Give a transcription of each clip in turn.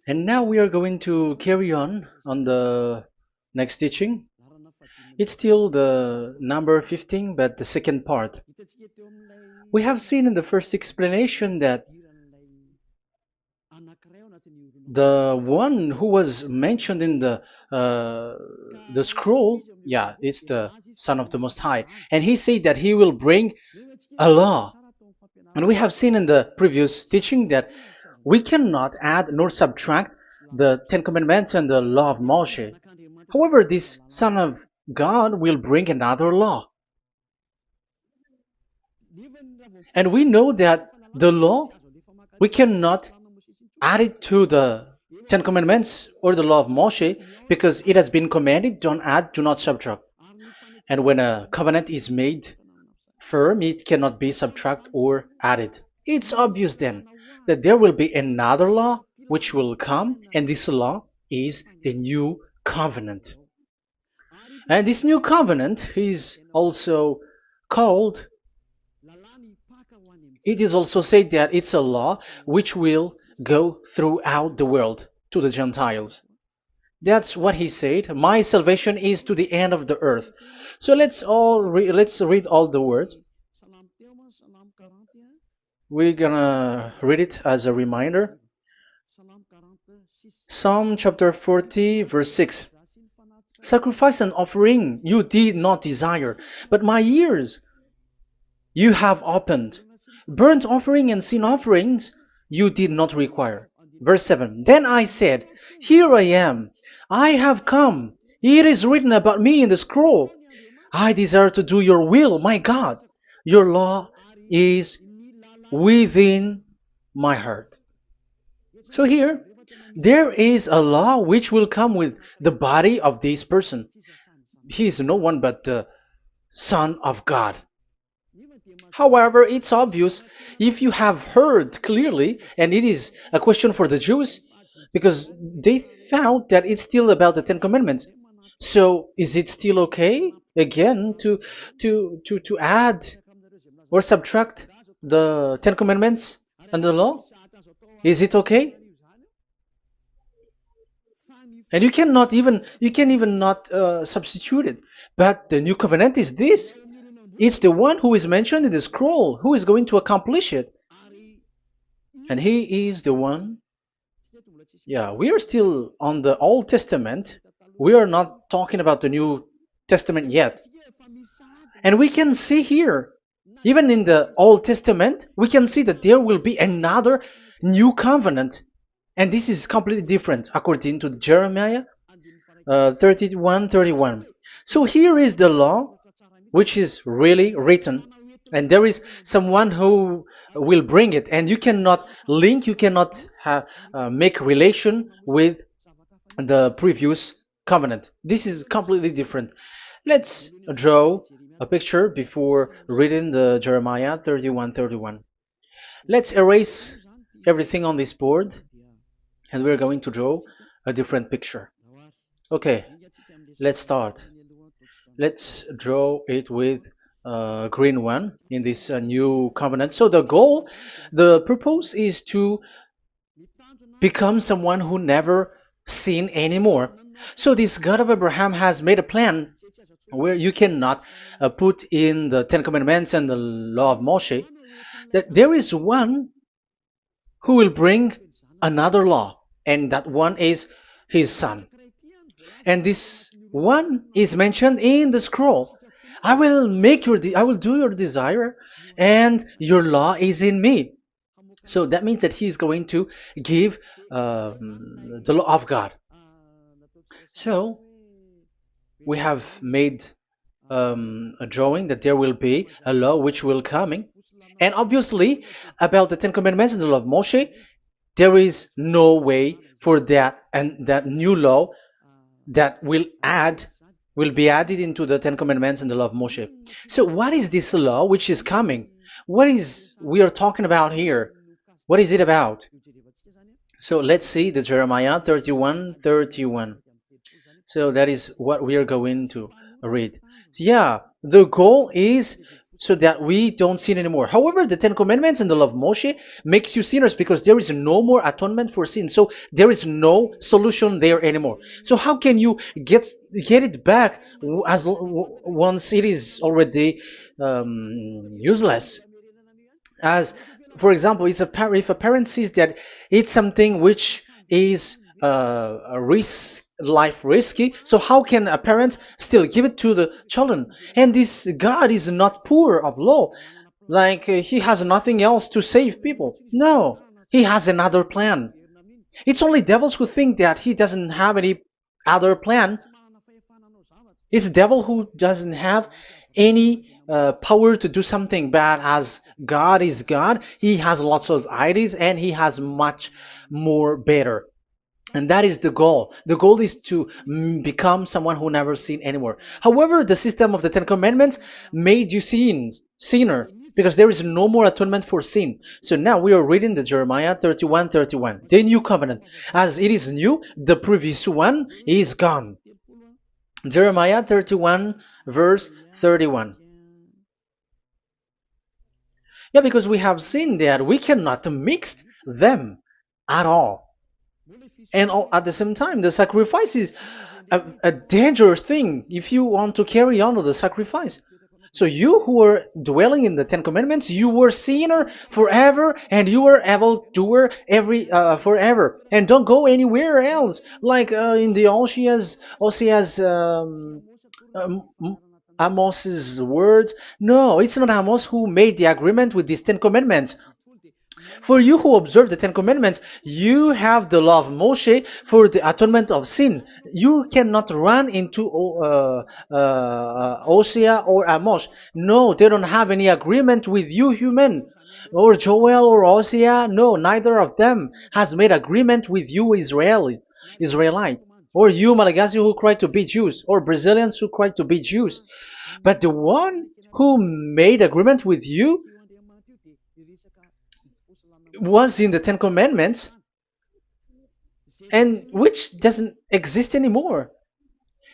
And now we are going to carry on the next teaching. It's still the number 15, but the second part. We have seen in the first explanation that the one who was mentioned in the scroll, yeah, it's the Son of the Most High, and he said that he will bring a law. And we have seen in the previous teaching that we cannot add nor subtract the Ten Commandments and the law of Moshe. However, this Son of God will bring another law. And we know that the law, we cannot add it to the Ten Commandments or the law of Moshe because it has been commanded, don't add, do not subtract. And when a covenant is made firm, it cannot be subtracted or added. It's obvious then that there will be another law which will come, and this law is the new covenant. And this new covenant is also called, it is also said that it's a law which will go throughout the world to the Gentiles. That's what he said. My salvation is to the end of the earth. So let's read all the words. We're gonna read it as a reminder. Psalm chapter 40, verse 6. Sacrifice and offering you did not desire, but my ears you have opened. Burnt offering and sin offerings you did not require. Verse 7. Then I said, here I am. I have come. It is written about me in the scroll. I desire to do your will, my God. Your law is within my heart. So here, there is a law which will come with the body of this person. He is no one but the Son of God. However, it's obvious if you have heard clearly, and it is a question for the Jews, because they found that it's still about the Ten Commandments. So is it still okay again to add or subtract the Ten Commandments and the law? Is it okay? And you can even not substitute it. But the new covenant is this. It's the one who is mentioned in the scroll who is going to accomplish it. And he is the one. Yeah, we are still on the Old Testament. We are not talking about the New Testament yet. And we can see here, even in the Old Testament, we can see that there will be another new covenant. And this is completely different according to Jeremiah 31:31. So here is the law which is really written, and there is someone who will bring it, and you cannot link, you cannot make relation with the previous covenant. This is completely different. Let's draw a picture before reading the Jeremiah 31:31. Let's erase everything on this board, and we're going to draw a different picture. Okay, let's start. Let's draw it with a green one in this new covenant. So the purpose is to become someone who never sin anymore. So this God of Abraham has made a plan where you cannot put in the Ten Commandments and the law of Moshe, that there is one who will bring another law, and that one is his son. And this one is mentioned in the scroll. I will do your desire, and your law is in me. So that means that he is going to give the law of God. So we have made a drawing that there will be a law which will coming, and obviously about the Ten Commandments and the law of Moshe, there is no way for that and that new law that will be added into the Ten Commandments and the law of Moshe. So what is this law which is coming? What is we are talking about here? What is it about? So let's see the Jeremiah 31:31. So that is what we are going to read. So yeah, the goal is so that we don't sin anymore. However, the Ten Commandments and the law of Moshe makes you sinners because there is no more atonement for sin. So there is no solution there anymore. So how can you get it back once it is already useless? As for example, if a parent sees that it's something which is a life risky, so how can a parent still give it to the children? And this God is not poor of law, like he has nothing else to save people. No, he has another plan. It's only devils who think that he doesn't have any other plan. It's the devil who doesn't have any power to do something bad. As God is God, he has lots of ideas and he has much more better. And that is the goal. The goal is to become someone who never sin anymore. However, the system of the Ten Commandments made you sinner, because there is no more atonement for sin. So now we are reading the Jeremiah 31:31, the new covenant. As it is new, the previous one is gone. Jeremiah 31 verse 31. Yeah, because we have seen that we cannot mix them at all. And at the same time, the sacrifice is a dangerous thing if you want to carry on with the sacrifice. So you who are dwelling in the Ten Commandments, you were sinner forever, and you were evil doer forever, and don't go anywhere else. Like in the Osea's Amos's words. No, it's not Amos who made the agreement with these Ten Commandments. For you who observe the Ten Commandments, you have the law of Moshe for the atonement of sin. You cannot run into Hosea or Amos. No, they don't have any agreement with you, human. Or Joel or Hosea. No, neither of them has made agreement with you, Israelite. Or you, Malagasy, who cry to be Jews. Or Brazilians who cry to be Jews. But the one who made agreement with you was in the Ten Commandments, and which doesn't exist anymore.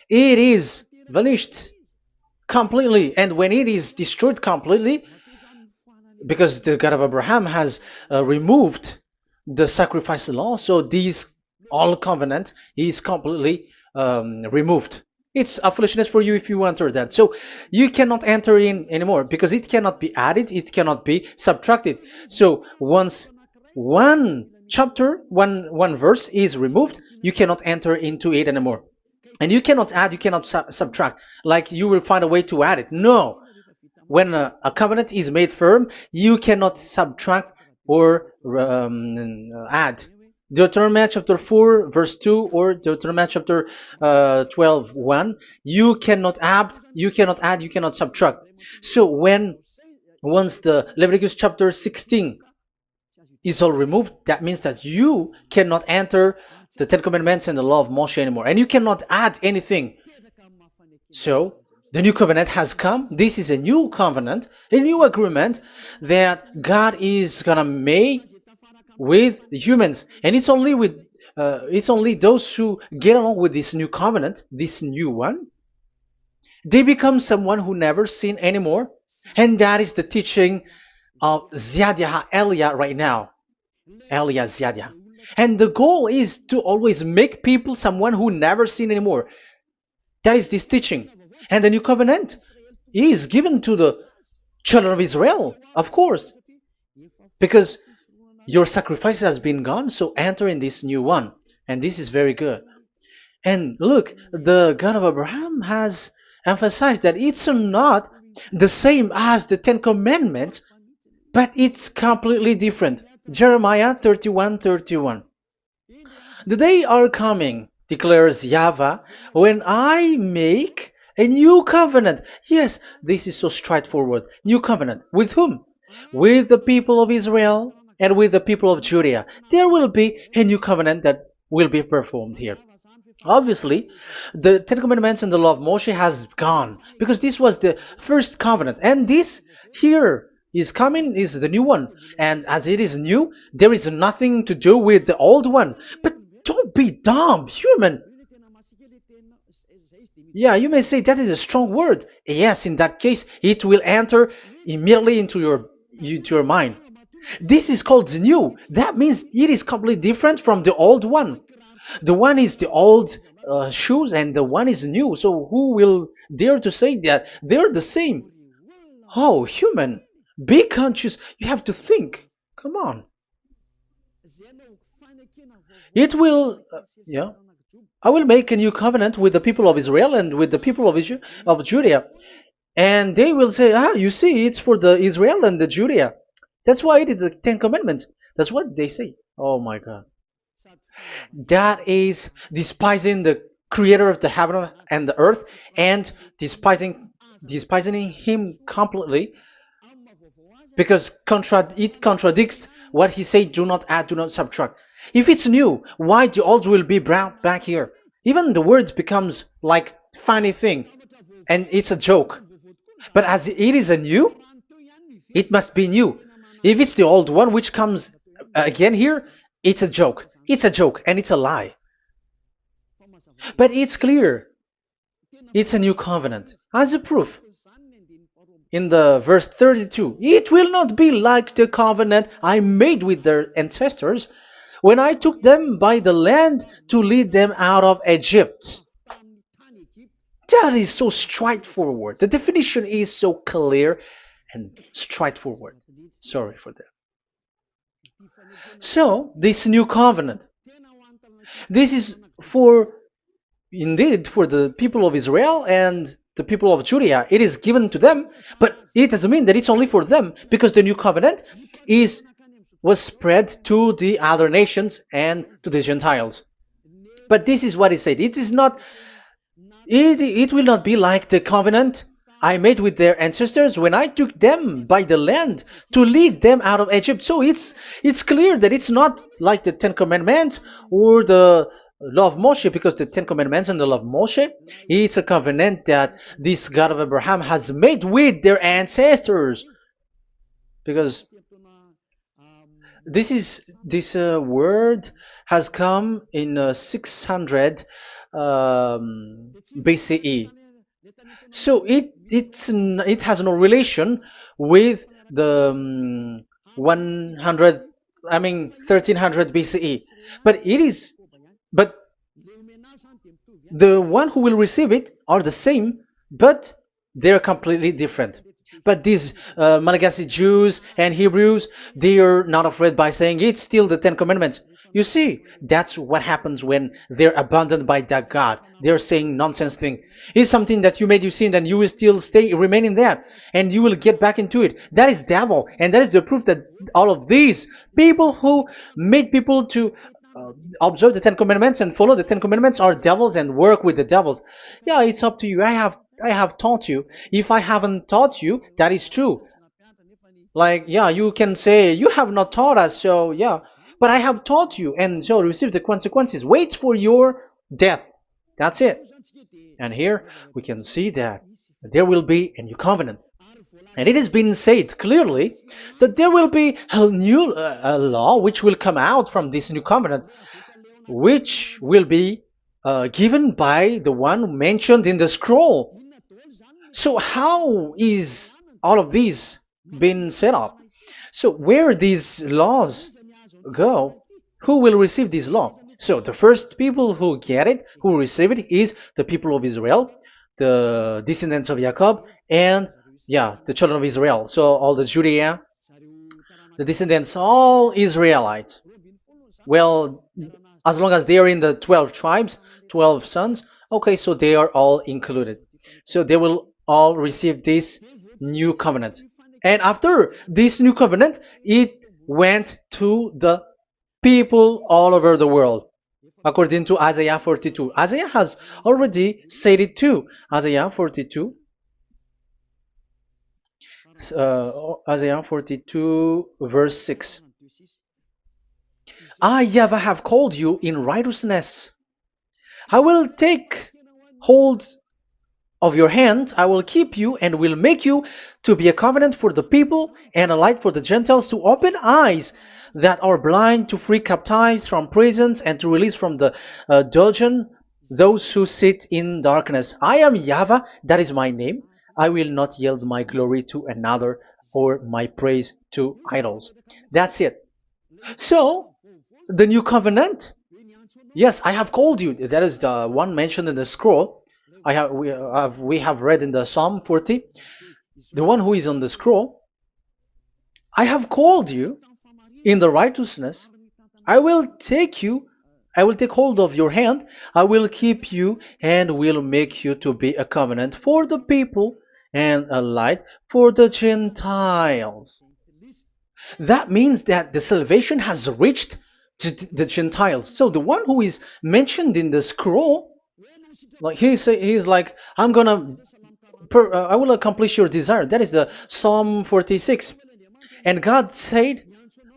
It is vanished completely, and when it is destroyed completely, because the God of Abraham has removed the sacrifice law, so this all covenant is completely removed. It's a foolishness for you if you enter that. So you cannot enter in anymore because it cannot be added, it cannot be subtracted. So once one chapter, one verse is removed, you cannot enter into it anymore. And you cannot add, you cannot subtract. Like you will find a way to add it. No. When a covenant is made firm, you cannot subtract or add. Deuteronomy chapter 4 verse 2 or Deuteronomy chapter 12 1, you cannot add, you cannot subtract. So once the Leviticus chapter 16 is all removed, that means that you cannot enter the Ten Commandments and the law of Moshe anymore, and you cannot add anything. So the new covenant has come. This is a new covenant, a new agreement that God is gonna make with the humans, and it's only those who get along with this new covenant, this new one. They become someone who never sin anymore, and that is the teaching of Ziadia Elia right now, Elia Ziadia. And the goal is to always make people someone who never sin anymore. That is this teaching, and the new covenant is given to the children of Israel, of course, because your sacrifice has been gone, so enter in this new one. And this is very good. And look, the God of Abraham has emphasized that it's not the same as the Ten Commandments, but it's completely different. Jeremiah 31:31. The day are coming, declares YAHVAH, when I make a new covenant. Yes, this is so straightforward. New covenant. With whom? With the people of Israel and with the people of Judea. There will be a new covenant that will be performed here. Obviously, the Ten Commandments and the law of Moshe has gone because this was the first covenant, and this here is coming is the new one. And as it is new, there is nothing to do with the old one. But don't be dumb, human. Yeah, you may say that is a strong word. Yes, in that case, it will enter immediately into your mind. This is called the new. That means it is completely different from the old one. The one is the old shoes and the one is new. So who will dare to say that they're the same? Oh, human, be conscious. You have to think. Come on. It will, yeah. I will make a new covenant with the people of Israel and with the people of Judea. And they will say, ah, you see, it's for the Israel and the Judea. That's why it is the Ten Commandments. That's what they say. Oh my God. That is despising the creator of the heaven and the earth and despising him completely because it contradicts what he said, do not add, do not subtract. If it's new, why the old will be brought back here? Even the words becomes like funny thing and it's a joke. But as it is a new, it must be new. If it's the old one which comes again here, it's a joke. It's a joke and it's a lie. But it's clear. It's a new covenant. As a proof, in the verse 32, it will not be like the covenant I made with their ancestors when I took them by the land to lead them out of Egypt. That is so straightforward. The definition is so clear and straightforward. Sorry for that. So, this new covenant, this is indeed for the people of Israel and the people of Judea. It is given to them, but it doesn't mean that it's only for them, because the new covenant was spread to the other nations and to the Gentiles. But this is what it said. It is not. It will not be like the covenant I made with their ancestors when I took them by the land to lead them out of Egypt. So it's clear that it's not like the Ten Commandments or the law of Moshe, because the Ten Commandments and the law of Moshe, it's a covenant that this God of Abraham has made with their ancestors. Because this word has come in 600 BCE. So it has no relation with the 1300 BCE. But the one who will receive it are the same, but they're completely different. But these Malagasy Jews and Hebrews, they are not afraid by saying it's still the Ten Commandments. You see, that's what happens when they're abandoned by that God. They're saying nonsense thing. It's something that you made you sin, and you will still remain in that, and you will get back into it. That is devil, and that is the proof that all of these people who made people to observe the Ten Commandments and follow the Ten Commandments are devils and work with the devils. Yeah, it's up to you. I have taught you. If I haven't taught you, that is true. Like, yeah, you can say you have not taught us, so yeah. But I have taught you, and so receive the consequences. Wait for your death. That's it. And here we can see that there will be a new covenant. And it has been said clearly that there will be a new law which will come out from this new covenant, which will be given by the one mentioned in the scroll. So how is all of these been set up? So where these laws go, who will receive this law? So the first people who get it, who receive it, is the people of Israel, the descendants of Jacob, and yeah, the children of Israel. So all the Judea, the descendants, all Israelites. Well, as long as they are in the 12 tribes, 12 sons, okay, so they are all included. So they will all receive this new covenant. And after this new covenant, it went to the people all over the world, according to Isaiah 42. Isaiah has already said it too. Isaiah 42. Isaiah 42 verse 6. I, YAHVAH, have called you in righteousness. I will take hold of your hand, I will keep you and will make you to be a covenant for the people and a light for the Gentiles, to open eyes that are blind, to free captives from prisons, and to release from the dungeon those who sit in darkness. I am YAHVAH, that is my name. I will not yield my glory to another or my praise to idols. That's it. So, the new covenant. Yes, I have called you. That is the one mentioned in the scroll. We have read in the Psalm 40. The one who is on the scroll. I have called you in the righteousness. I will take you. I will take hold of your hand. I will keep you and will make you to be a covenant for the people and a light for the Gentiles. That means that the salvation has reached the Gentiles. So the one who is mentioned in the scroll, like he's like, I will accomplish your desire. That is the Psalm 46. And God said,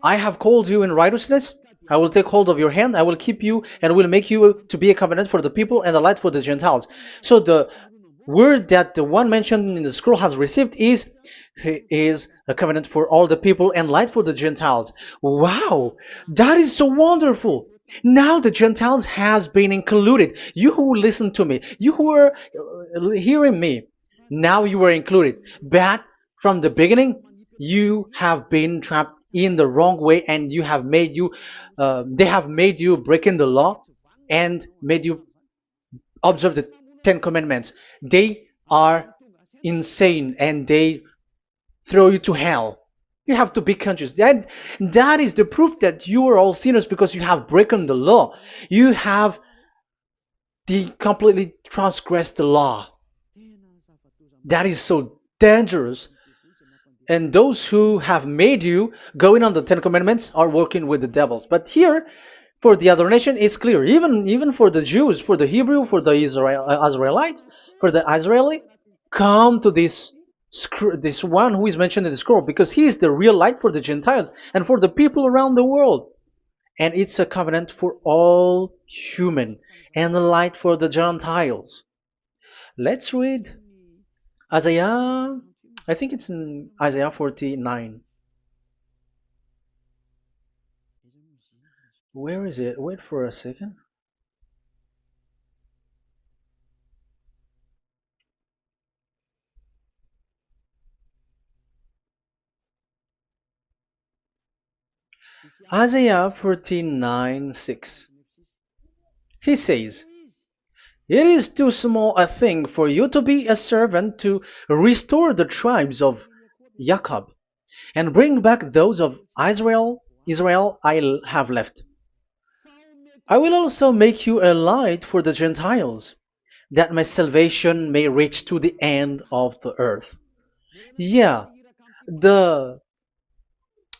I have called you in righteousness. I will take hold of your hand. I will keep you and will make you to be a covenant for the people and a light for the Gentiles. So the word that the one mentioned in the scroll has received is he is a covenant for all the people and light for the Gentiles. Wow, that is so wonderful. Now the Gentiles has been included. You who listen to me, you who are hearing me, now you are included. But from the beginning, you have been trapped in the wrong way, and they have made you breaking the law and made you observe the Ten Commandments. They are insane and they throw you to hell. You have to be conscious. That is the proof that you are all sinners because you have broken the law. You have completely transgressed the law. That is so dangerous. And those who have made you going on the Ten Commandments are working with the devils. But here, for the other nation, it's clear. Even for the Jews, for the Hebrew, for the Israelite, for the Israeli, come to this one who is mentioned in the scroll because he is the real light for the Gentiles and for the people around the world. And it's a covenant for all human and a light for the Gentiles. Let's read Isaiah. I think it's in Isaiah 49. Where is it? Wait for a second. Isaiah 49:6. He says, it is too small a thing for you to be a servant to restore the tribes of Jacob and bring back those of Israel I have left. I will also make you a light for the Gentiles, that my salvation may reach to the end of the earth. Yeah, the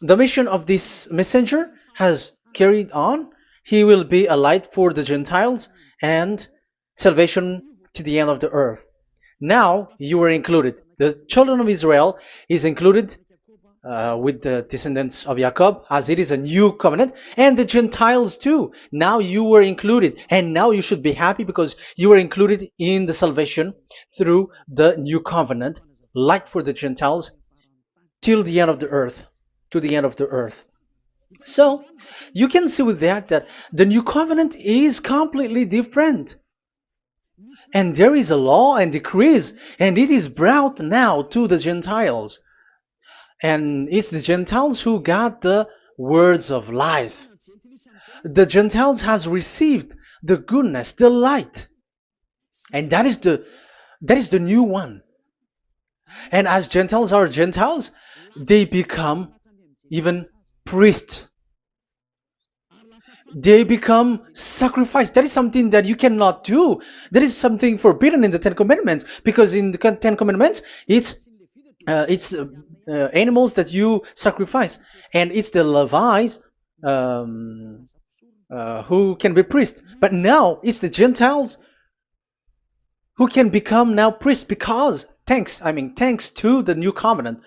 the mission of this messenger has carried on. He will be a light for the Gentiles and salvation to the end of the earth. Now you are included. The children of Israel is included with the descendants of Jacob, as it is a new covenant, and the Gentiles too. Now you were included, and now you should be happy because you were included in the salvation through the new covenant, light for the Gentiles, till the end of the earth, to the end of the earth. So you can see with that the new covenant is completely different. And there is a law and decrees, and it is brought now to the Gentiles. And it's the Gentiles who got the words of life. The Gentiles has received the goodness, the light. And that is the new one. And as Gentiles are Gentiles, they become even priests. They become sacrifice. That is something that you cannot do. That is something forbidden in the Ten Commandments, because in the Ten Commandments it's animals that you sacrifice, and it's the Levites um, who can be priests. But now it's the Gentiles who can become now priests because thanks to the new covenant.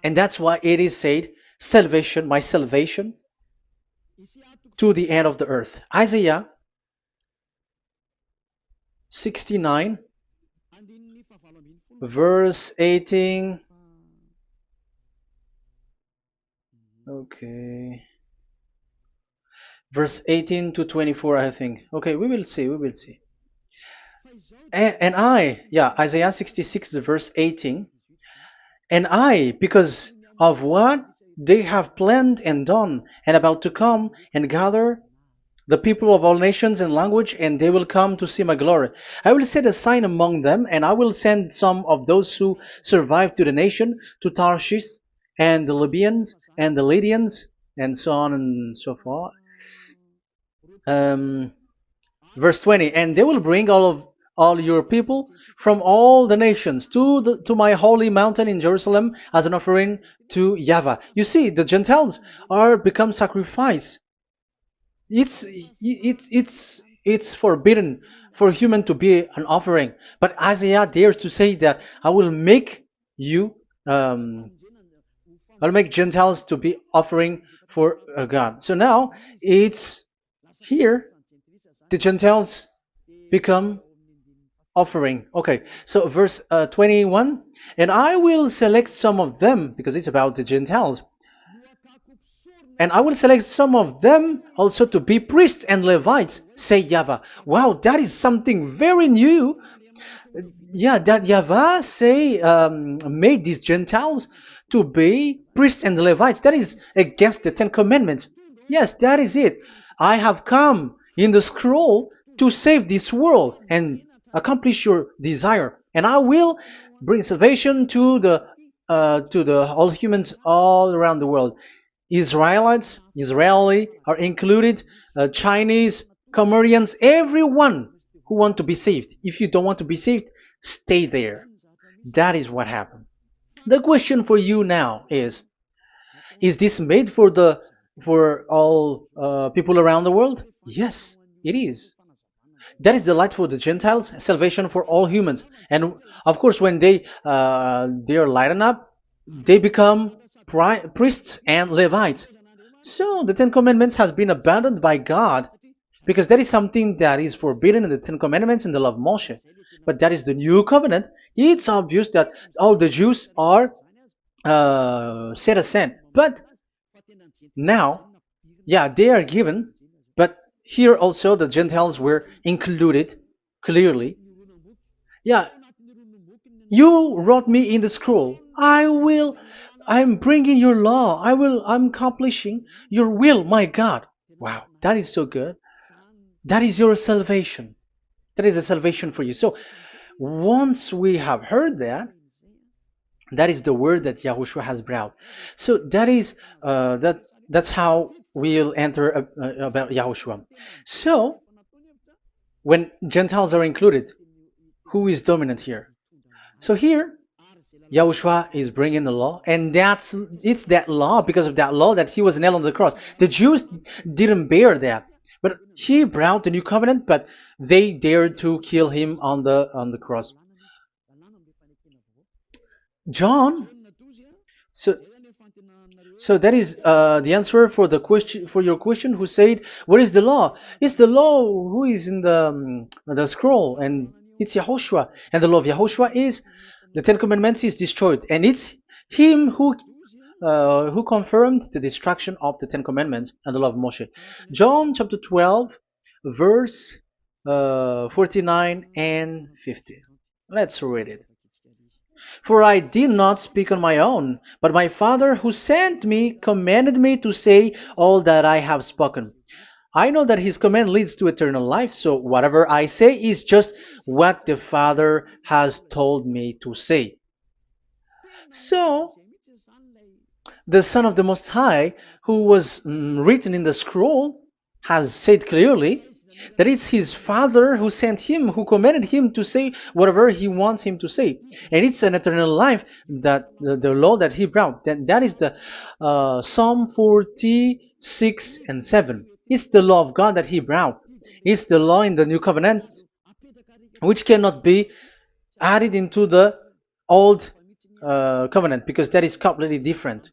And that's why it is said, salvation, my salvation to the end of the earth. Isaiah 69 verse 18. Okay. verse 18 to 24, I think. Okay, we will see, we will see. Yeah, Isaiah 66, verse 18. And I, because of what they have planned and done, and about to come and gather the people of all nations and language, and they will come to see my glory. I will set a sign among them, and I will send some of those who survive to the nation, to Tarshish, and the Libyans, and the Lydians, and so on and so forth. Um, Verse 20, and they will bring all your people from all the nations to my holy mountain in Jerusalem as an offering to YAHVAH. You see, the Gentiles are become sacrifice. It's forbidden for human to be an offering, but Isaiah dares to say that I will make you um, I'll make Gentiles to be offering for God. So now it's here the Gentiles become offering. Okay, so verse 21, and I will select some of them, because it's about the Gentiles, and I will select some of them also to be priests and Levites, say YAHVAH. Wow, that is something very new. Yeah, that YAHVAH say made these Gentiles to be priests and Levites. That is against the Ten Commandments. Yes, that is it. I have come in the scroll to save this world and accomplish your desire, and I will bring salvation to the all humans all around the world. Israelites, Israeli are included, Chinese, Comorians, everyone who want to be saved. If you don't want to be saved, stay there. That is what happened. The question for you now is this made for all people around the world? Yes, it is. That is the light for the Gentiles, salvation for all humans. And of course, when they are lightened up, they become priests and Levites. So the Ten Commandments has been abandoned by God, because that is something that is forbidden in the Ten Commandments and the law of Moshe. But that is the new covenant. It's obvious that all the Jews are set aside. But now, yeah, they are given, but here also the Gentiles were included clearly. Yeah, you wrote me in the scroll. I'm bringing your law. I'm accomplishing your will, my God. Wow, that is so good. That is your salvation. That is a salvation for you. So once we have heard that, that is the word that Yahushua has brought. So that's how we'll enter about Yahushua. So when Gentiles are included, who is dominant here? So here, Yahushua is bringing the law, and it's that law, because of that law, that he was nailed on the cross. The Jews didn't bear that, but he brought the new covenant, but they dared to kill him on the cross. John, so so that is the answer for the question, for your question. Who said, "What is the law?" It's the law who is in the scroll, and it's Yahushua. And the law of Yahushua is the Ten Commandments is destroyed, and it's him who confirmed the destruction of the Ten Commandments and the law of Moshe. John chapter 12, verse 49 and 50. Let's read it. For I did not speak on my own, but my Father who sent me commanded me to say all that I have spoken. I know that his command leads to eternal life, so whatever I say is just what the Father has told me to say. So, the Son of the Most High, who was written in the scroll, has said clearly that it's his Father who sent him, who commanded him to say whatever he wants him to say. And it's an eternal life, that the law that he brought. That is the Psalm 46 and 7. It's the law of God that he brought. It's the law in the new covenant, which cannot be added into the old covenant, because that is completely different.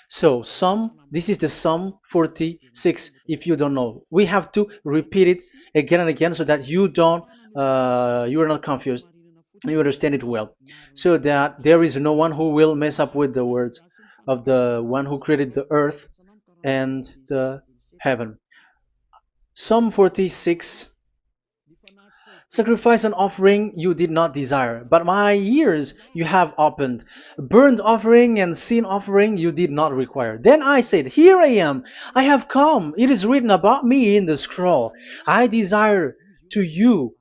So this is the Psalm 46. If you don't know, we have to repeat it again and again, so that you are not confused. You understand it well, so that there is no one who will mess up with the words of the one who created the earth and the heaven. Psalm 46. Sacrifice and offering you did not desire, but my ears you have opened. Burnt offering and sin offering you did not require. Then I said, here I am, I have come. It is written about me in the scroll. I desire to you,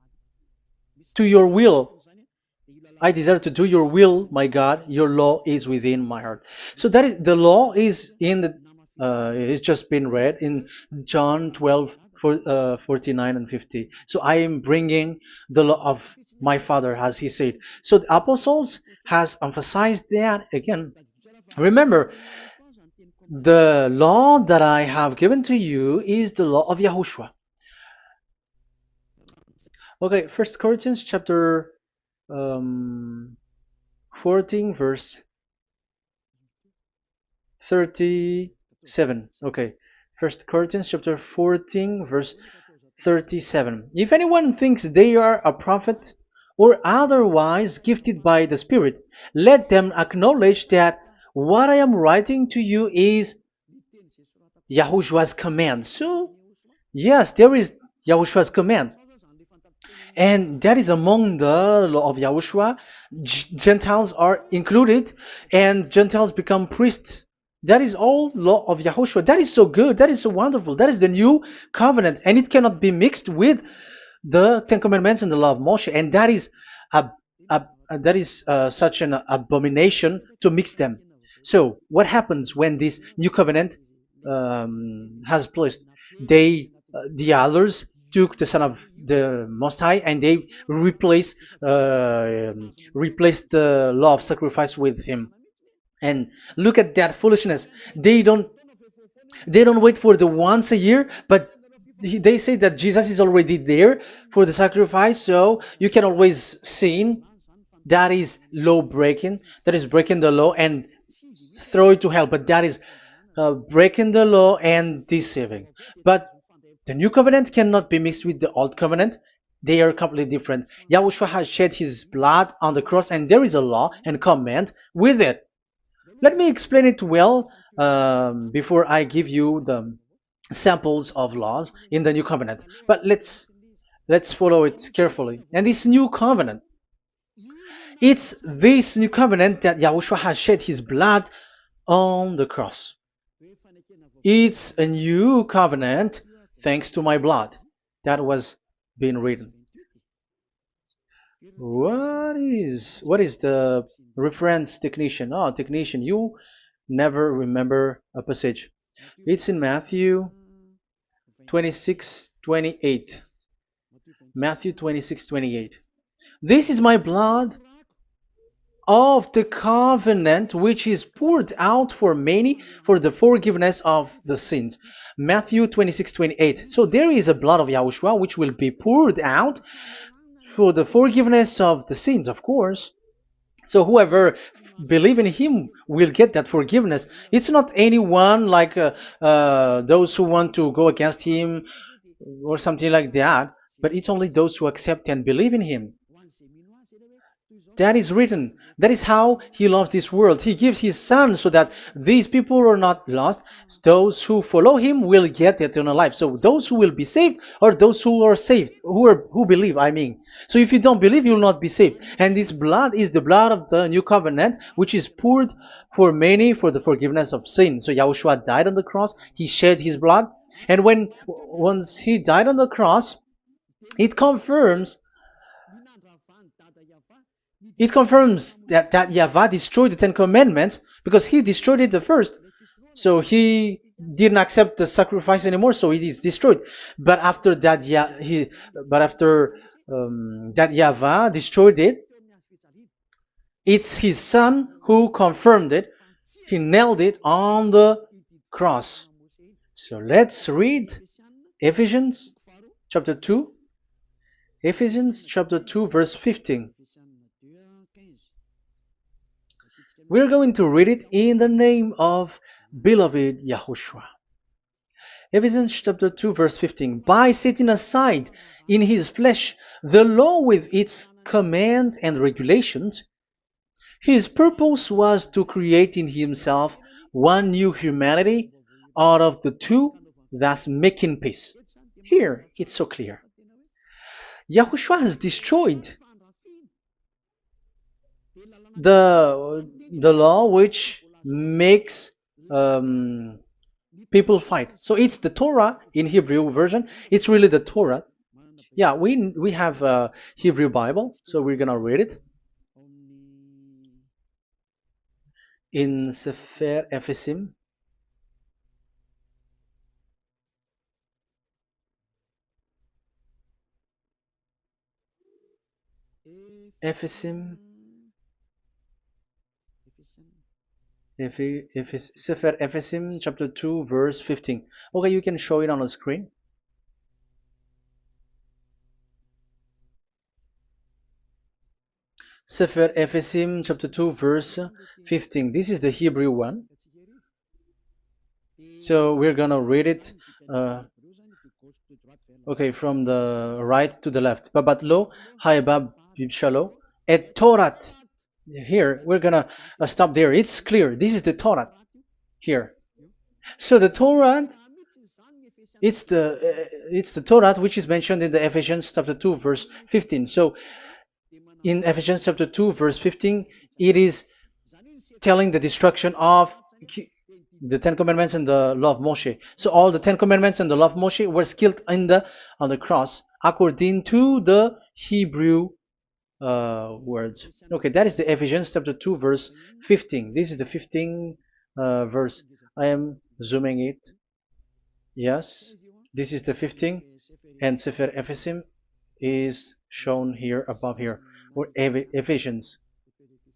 to your will. I desire to do your will, my God. Your law is within my heart. So that is the law is in the. It's just been read in John 12, 49 and 50. So I am bringing the law of my Father, as he said. So the apostles has emphasized that again. Remember, the law that I have given to you is the law of YAHOSHUAH. Okay, First Corinthians chapter 14 verse 37. Okay, First Corinthians chapter 14 verse 37. If anyone thinks they are a prophet or otherwise gifted by the Spirit, let them acknowledge that what I am writing to you is Yahushua's command. So yes, there is Yahushua's command. And that is among the law of Yahushua. Gentiles are included, and Gentiles become priests. That is all law of Yahushua. That is so good. That is so wonderful. That is the new covenant, and it cannot be mixed with the Ten Commandments and the law of Moshe. And that is such an abomination to mix them. So what happens when this new covenant has placed? The others took the Son of the Most High and they replaced the law of sacrifice with him. And look at that foolishness. They don't wait for the once a year, but they say that Jesus is already there for the sacrifice, so you can always sin. That is law breaking. That is breaking the law and throw it to hell. But that is breaking the law and deceiving. But the new covenant cannot be mixed with the old covenant. They are completely different. Yahushua has shed his blood on the cross, and there is a law and command with it. Let me explain it well before I give you the samples of laws in the new covenant. But let's follow it carefully. And this new covenant, it's this new covenant that Yahushua has shed his blood on the cross. It's a new covenant thanks to my blood that was being written. What is the reference technician? Oh, technician, you never remember a passage. It's in Matthew 26:28. Matthew 26:28. This is my blood of the covenant which is poured out for many for the forgiveness of the sins. Matthew 26:28. So there is a blood of Yahushua which will be poured out for the forgiveness of the sins, of course. So whoever believe in him will get that forgiveness. It's not anyone like those who want to go against him or something like that, but it's only those who accept and believe in him. That is written. That is how he loves this world. He gives his son so that these people are not lost. Those who follow him will get eternal life. So those who will be saved are those who are saved, who believe, I mean. So if you don't believe, you will not be saved. And this blood is the blood of the new covenant, which is poured for many for the forgiveness of sin. So Yahushua died on the cross. He shed his blood. And once he died on the cross, it confirms that YAHVAH destroyed the Ten Commandments because he destroyed it the first. So he didn't accept the sacrifice anymore, so it is destroyed. But after that, that YAHVAH destroyed it, it's his son who confirmed it. He nailed it on the cross. So let's read Ephesians chapter 2. Ephesians chapter 2 verse 15. We're going to read it in the name of beloved Yahushua. Ephesians chapter 2 verse 15. By setting aside in his flesh the law with its command and regulations, his purpose was to create in himself one new humanity out of the two, thus making peace. Here, it's so clear. Yahushua has destroyed the law which makes people fight. So it's the Torah in Hebrew version. It's really the Torah. Yeah, we have a Hebrew Bible, so we're gonna read it in Sefer Ephesim. Ephesim. Sefer Ephesim chapter 2 verse 15. Okay, you can show it on the screen. Sefer Ephesim chapter 2 verse 15. This is the Hebrew one. So we're gonna read it okay, from the right to the left. Babat lo haibab shalo et Torat. Here we're gonna stop there. It's clear. This is the Torah here. So the Torah, it's the Torah which is mentioned in the Ephesians chapter 2 verse 15. So in Ephesians chapter 2 verse 15, it is telling the destruction of the Ten Commandments and the law of Moshe. So all the Ten Commandments and the law of Moshe were killed on the cross according to the Hebrew words. Okay, that is the Ephesians chapter 2 verse 15. This is the 15 verse. I am zooming it. Yes, this is the 15, and Sefer Ephesim is shown here above here, or Ephesians.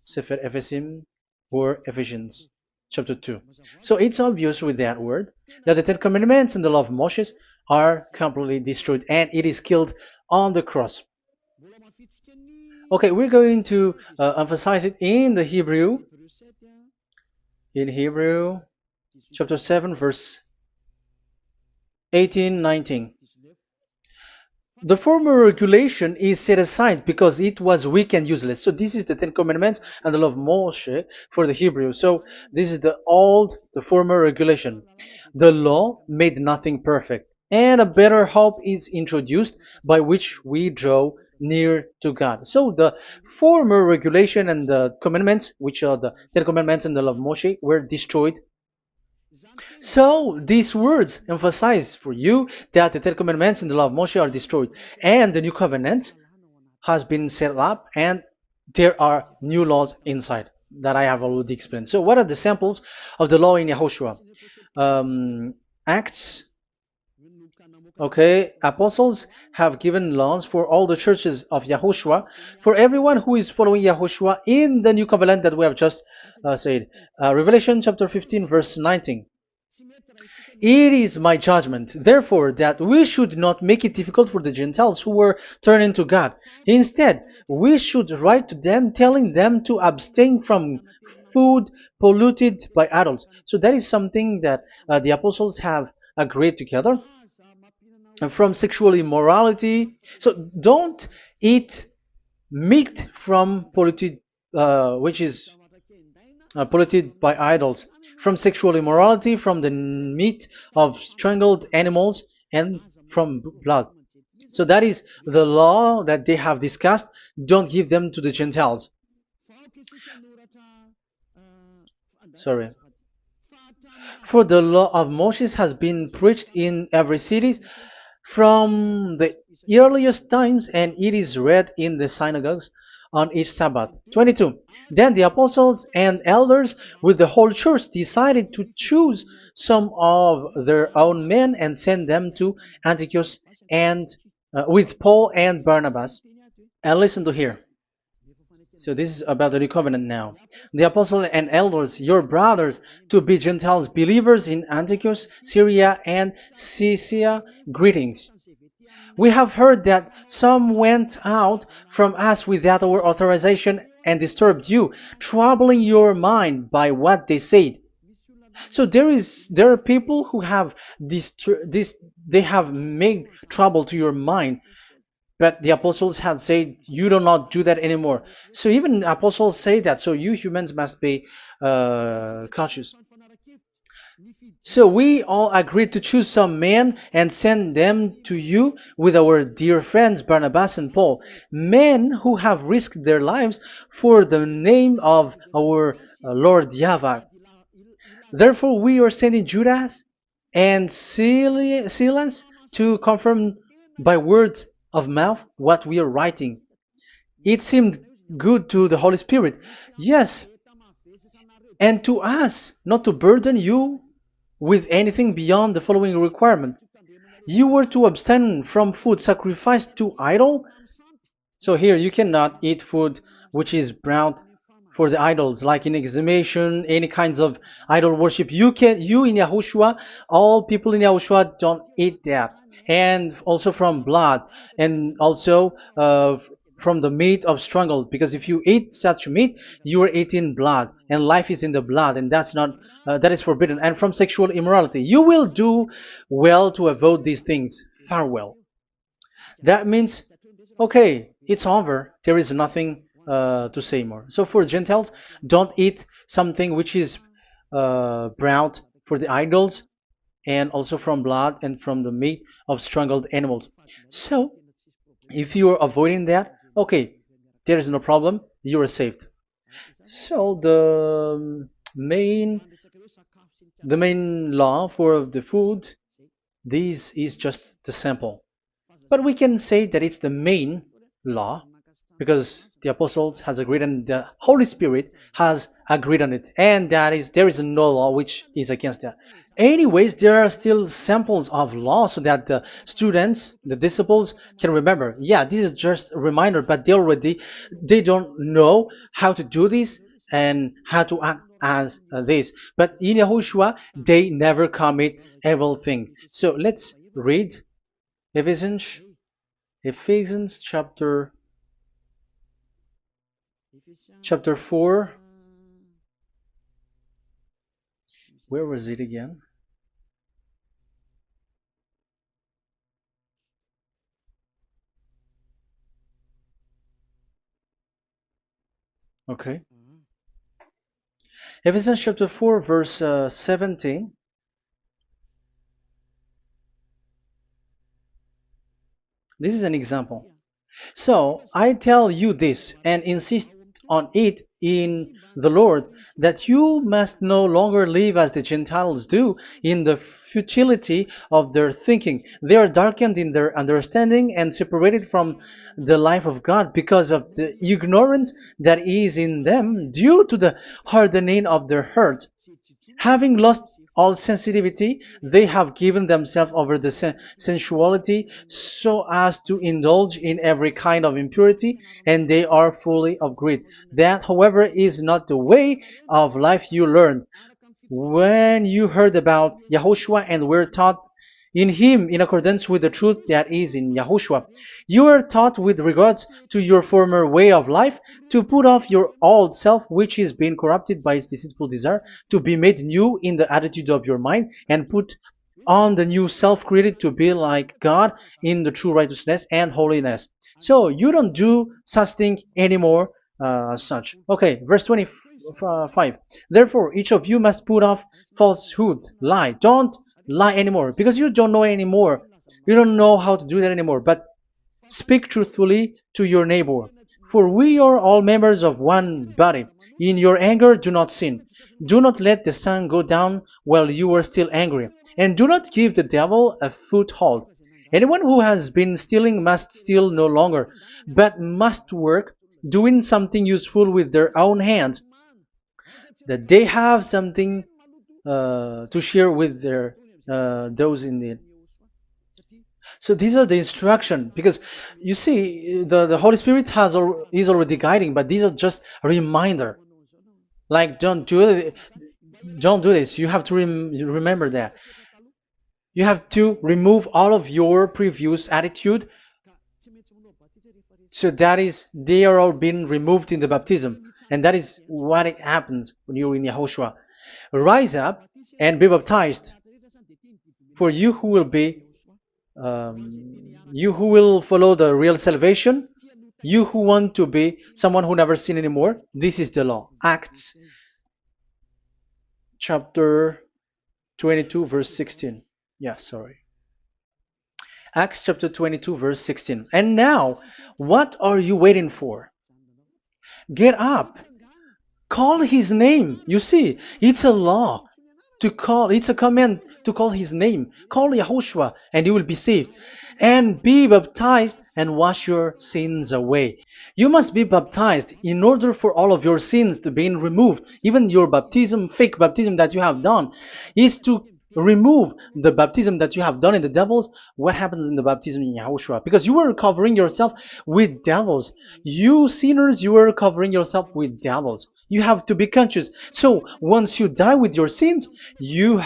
Sefer Ephesim or Ephesians chapter 2. So it's obvious with that word that the Ten Commandments and the law of Moses are completely destroyed, and it is killed on the cross. Okay, we're going to emphasize it in the Hebrew. In Hebrew chapter 7 verse 18, 19. The former regulation is set aside because it was weak and useless. So this is the Ten Commandments and the law of Moshe for the Hebrew. So this is the former regulation. The law made nothing perfect, and a better hope is introduced by which we draw near to God. So the former regulation and the commandments, which are the Ten Commandments and the law of Moshe, were destroyed. So these words emphasize for you that the Ten Commandments and the law of Moshe are destroyed, and the new covenant has been set up, and there are new laws inside that I have already explained. So what are the samples of the law in Yahushua? Acts. Okay, apostles have given laws for all the churches of Yahushua, for everyone who is following Yahushua in the new covenant that we have just said. Revelation chapter 15 verse 19. It is my judgment, therefore, that we should not make it difficult for the Gentiles who were turning to God. Instead, we should write to them telling them to abstain from food polluted by idols. So that is something that the apostles have agreed together. From sexual immorality. So don't eat meat from polluted, which is polluted by idols, from sexual immorality, from the meat of strangled animals, and from blood. So that is the law that they have discussed. Don't give them to the Gentiles. Sorry. For the law of Moses has been preached in every city from the earliest times, and it is read in the synagogues on each Sabbath. 22. Then the apostles and elders with the whole church decided to choose some of their own men and send them to Antioch and with Paul and Barnabas. And listen to here. So this is about the new covenant now. The apostles and elders, your brothers, to be Gentiles believers in Antioch, Syria, and Cilicia, greetings. We have heard that some went out from us without our authorization and disturbed you, troubling your mind by what they said. So there are people who have they have made trouble to your mind, but the apostles had said you do not do that anymore. So even apostles say that. So you humans must be cautious. So we all agreed to choose some men and send them to you with our dear friends Barnabas and Paul, men who have risked their lives for the name of our Lord YAHVAH. Therefore, we are sending Judas and Silas to confirm by word of mouth what we are writing. It seemed good to the Holy Spirit, yes, and to us, not to burden you with anything beyond the following requirement. You were to abstain from food sacrificed to idol. So here you cannot eat food which is brought for the idols, like in exhumation, any kinds of idol worship. You in Yahushua, all people in Yahushua don't eat that, and also from blood, and also from the meat of strangled. Because if you eat such meat, you are eating blood, and life is in the blood, and that's not that is forbidden. And from sexual immorality, you will do well to avoid these things. Farewell. That means, okay, it's over. There is nothing to say more. So for Gentiles, don't eat something which is brought for the idols, and also from blood and from the meat of strangled animals. So if you are avoiding that, okay, there is no problem. You are saved. So the main law for the food, this is just the sample. But we can say that it's the main law because the apostles has agreed and the Holy Spirit has agreed on it, and that is there is no law which is against that. Anyways, there are still samples of law so that the students, the disciples can remember. Yeah, this is just a reminder, but they don't know how to do this and how to act as this. But in Yahushua, they never commit evil thing. So let's read Ephesians, Ephesians chapter 4. Where was it again? Okay. Ephesians chapter 4, verse 17. This is an example. So I tell you this and insist on it in the Lord, that you must no longer live as the Gentiles do in the futility of their thinking. They are darkened in their understanding and separated from the life of God because of the ignorance that is in them due to the hardening of their hearts. Having lost all sensitivity, they have given themselves over to sensuality so as to indulge in every kind of impurity, and they are fully of greed. That, however, is not the way of life you learned when you heard about Yahushua and were taught in him in accordance with the truth that is in Yahushua. You are taught with regards to your former way of life to put off your old self, which is being corrupted by its deceitful desire, to be made new in the attitude of your mind, and put on the new self created to be like God in the true righteousness and holiness. So you don't do such thing anymore. Such. Okay, verse 25. Therefore, each of you must put off falsehood, lie. Don't lie anymore because you don't know anymore. You don't know how to do that anymore. But speak truthfully to your neighbor. For we are all members of one body. In your anger, do not sin. Do not let the sun go down while you are still angry. And do not give the devil a foothold. Anyone who has been stealing must steal no longer, but must work, doing something useful with their own hands, that they have something to share with their those in need. So these are the instruction because you see the Holy Spirit is already guiding, but these are just a reminder. Like don't do this. You have to remember that. You have to remove all of your previous attitude. So that is they are all being removed in the baptism, and that is what it happens when you're in Yahushua. Rise up and be baptized, for you who will follow the real salvation, you who want to be someone who never sin anymore. This is the law. Acts chapter 22 verse 16. Yeah, sorry. Acts chapter 22 verse 16. And now, what are you waiting for? Get up. Call his name. You see, it's a law to call, it's a command to call his name. Call Yahushua and you will be saved. And be baptized and wash your sins away. You must be baptized in order for all of your sins to be removed. Even your baptism, fake baptism that you have done, is to remove the baptism that you have done in the devils. What happens in the baptism in Yahushua? Because you were covering yourself with devils. You sinners, you were covering yourself with devils. You have to be conscious. So once you die with your sins, you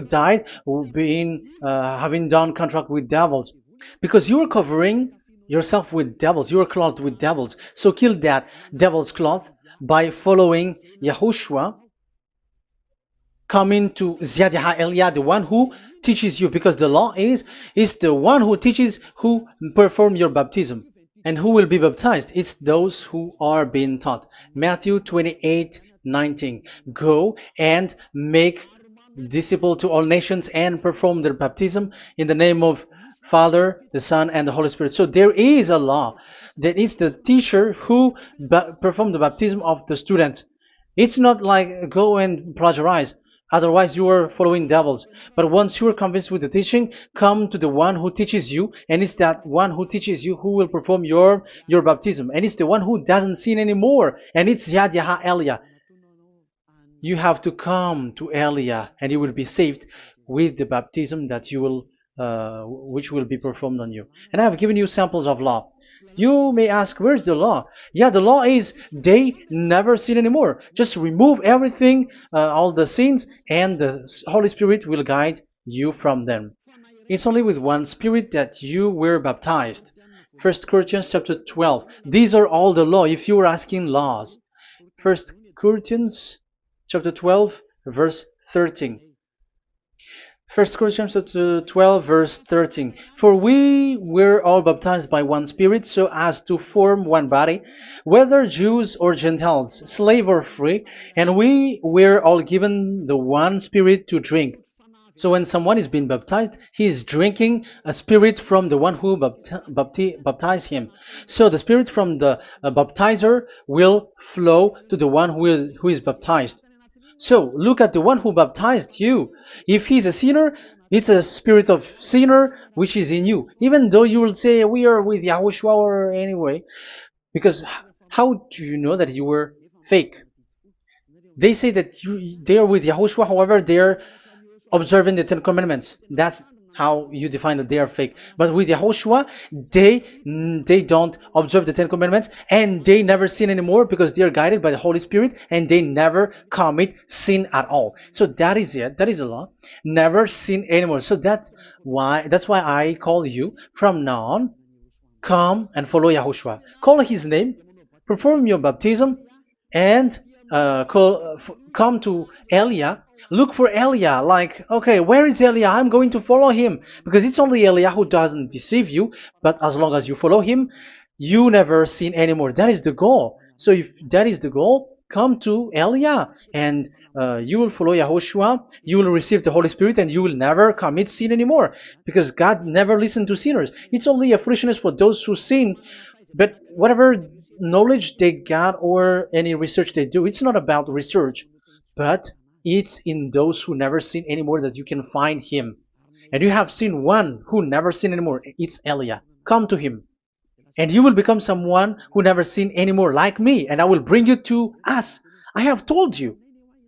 died being having done contract with devils, because you are covering yourself with devils. You are clothed with devils. So kill that devil's cloth by following Yahushua, coming to Ziad Elia, the one who teaches you, because the law is the one who teaches who perform your baptism. And who will be baptized? It's those who are being taught. Matthew 28:19. Go and make disciple to all nations and perform their baptism in the name of Father, the Son, and the Holy Spirit. So there is a law that is the teacher who perform the baptism of the student. It's not like go and plagiarize. Otherwise, you are following devils. But once you are convinced with the teaching, come to the one who teaches you, and it's that one who teaches you who will perform your baptism. And it's the one who doesn't sin anymore. And it's Yad Yaha Elia. You have to come to Elia, and you will be saved with the baptism that you will, which will be performed on you. And I have given you samples of law. You may ask, where's the law? Yeah, the law is they never sin anymore. Just remove everything, all the sins, and the Holy Spirit will guide you from them. It's only with one Spirit that you were baptized. 1 Corinthians chapter 12. These are all the law, if you were asking laws. 1 Corinthians chapter 12, verse 13. 1 Corinthians chapter 12, verse 13. For we were all baptized by one Spirit, so as to form one body, whether Jews or Gentiles, slave or free, and we were all given the one Spirit to drink. So when someone is being baptized, he is drinking a spirit from the one who baptized him. So the spirit from the baptizer will flow to the one who is baptized. So look at the one who baptized you. If he's a sinner, it's a spirit of sinner which is in you. Even though you will say, we are with Yahushua or anyway, because how do you know that you were fake? They say that they are with Yahushua, however, they are observing the Ten Commandments. That's how you define that they are fake. But with Yahushua, they don't observe the Ten Commandments, and they never sin anymore because they are guided by the Holy Spirit, and they never commit sin at all. So that is it. That is the law. Never sin anymore. So that's why I call you from now on. Come and follow Yahushua. Call his name, perform your baptism, and come to Elia. Look for Elia, like, okay, where is Elia? I'm going to follow him. Because it's only Elia who doesn't deceive you, but as long as you follow him, you never sin anymore. That is the goal. So if that is the goal, come to Elia, and you will follow Yahushua, you will receive the Holy Spirit, and you will never commit sin anymore. Because God never listened to sinners. It's only a foolishness for those who sin, but whatever knowledge they got or any research they do, it's not about research, but it's in those who never sin anymore that you can find him. And you have seen one who never sin anymore. It's Elia. Come to him, and you will become someone who never sin anymore, like me, and I will bring you to us. I have told you,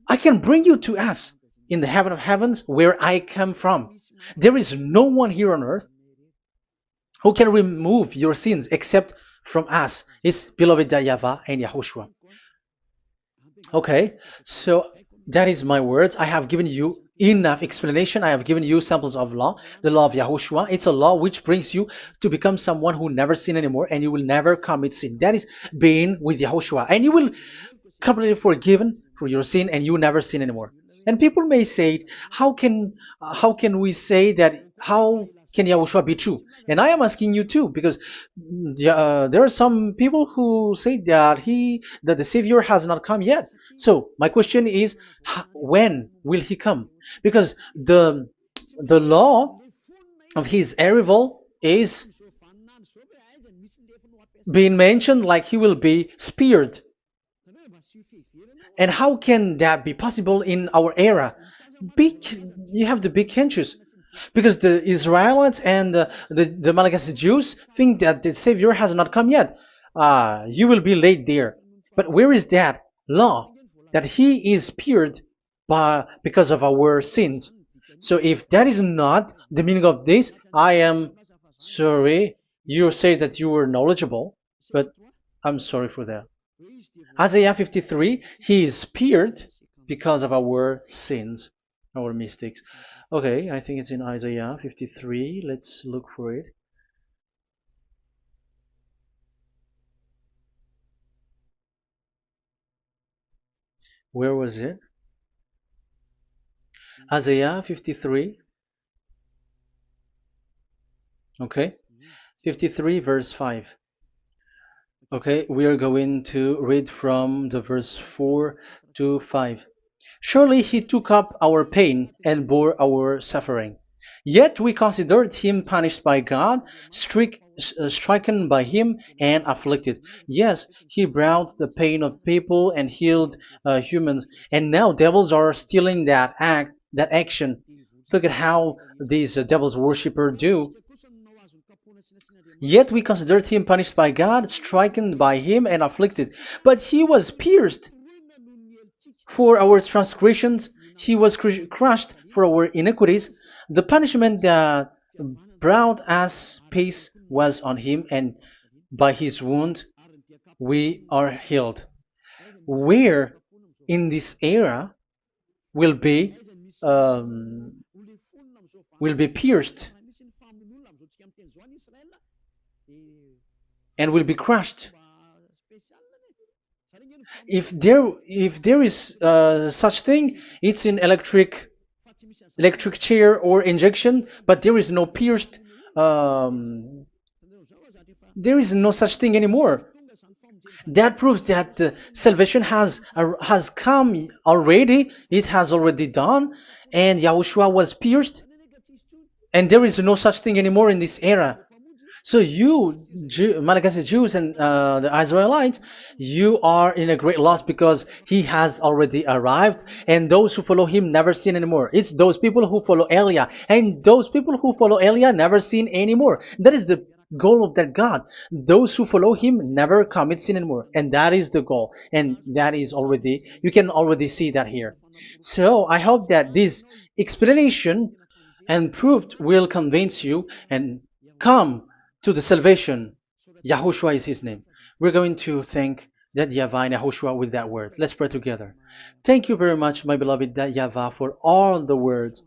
I can bring you to us in the heaven of heavens where I come from. There is no one here on earth who can remove your sins except from us. It's beloved YAHVAH and YAHOSHUAH. Okay, so that is my words. I have given you enough explanation. I have given you samples of law, the law of Yahushua. It's a law which brings you to become someone who never sin anymore, and you will never commit sin. That is being with Yahushua, and you will completely forgiven for your sin, and you will never sin anymore. And people may say, how can we say that? How can Yahushua be true? And I am asking you too, because there are some people who say that the Savior has not come yet. So my question is, when will he come? Because the law of his arrival is being mentioned like he will be speared. And how can that be possible in our era? Big, you have to be conscious. Because the Israelites and the Malagasy Jews think that the Savior has not come yet. You will be late there. But where is that law? That he is speared because of our sins. So if that is not the meaning of this, I am sorry. You say that you were knowledgeable, but I'm sorry for that. Isaiah 53, he is speared because of our sins, our mistakes. Okay, I think it's in Isaiah 53. Let's look for it. Where was it? Isaiah 53. Okay, 53 verse 5. Okay, we are going to read from the verse 4 to 5. Surely he took up our pain and bore our suffering. Yet we considered him punished by God, stricken by him, and afflicted. Yes, he brought the pain of people and healed humans. And now devils are stealing that action. Look at how these devils worshippers do. Yet we considered him punished by God, stricken by him, and afflicted. But he was pierced for our transgressions, he was crushed for our iniquities. The punishment that brought us peace was on him, and by his wound we are healed. Where in this era will be pierced and will be crushed. If there is such thing, it's in electric chair or injection, but there is no pierced. There is no such thing anymore. That proves that salvation has come already. It has already done, and Yahushua was pierced, and there is no such thing anymore in this era. So you, Malagasy Jews and the Israelites, you are in a great loss because he has already arrived, and those who follow him never sin anymore. It's those people who follow Elia, and those people who follow Elia never sin anymore. That is the goal of that God. Those who follow him never commit sin anymore, and that is the goal. And that is already, you can already see that here. So I hope that this explanation and proof will convince you and come to the salvation. Yahushua is his name. We're going to thank that YAHVAH and Yahushua with that word. Let's pray together. Thank you very much, my beloved that YAHVAH, for all the words,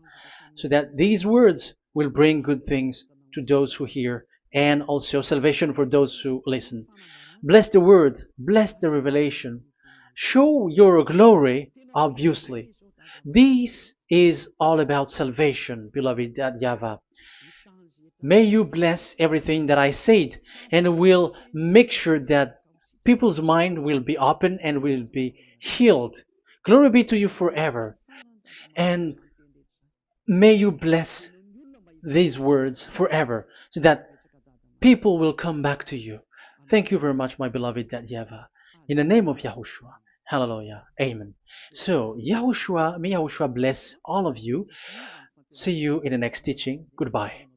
so that these words will bring good things to those who hear, and also salvation for those who listen. Bless the word, bless the revelation. Show your glory, obviously. This is all about salvation, beloved that YAHVAH. May you bless everything that I said, and will make sure that people's mind will be open and will be healed. Glory be to you forever. And may you bless these words forever, so that people will come back to you. Thank you very much, my beloved that YAHVAH. In the name of Yahushua. Hallelujah. Amen. So, Yahushua, may Yahushua bless all of you. See you in the next teaching. Goodbye.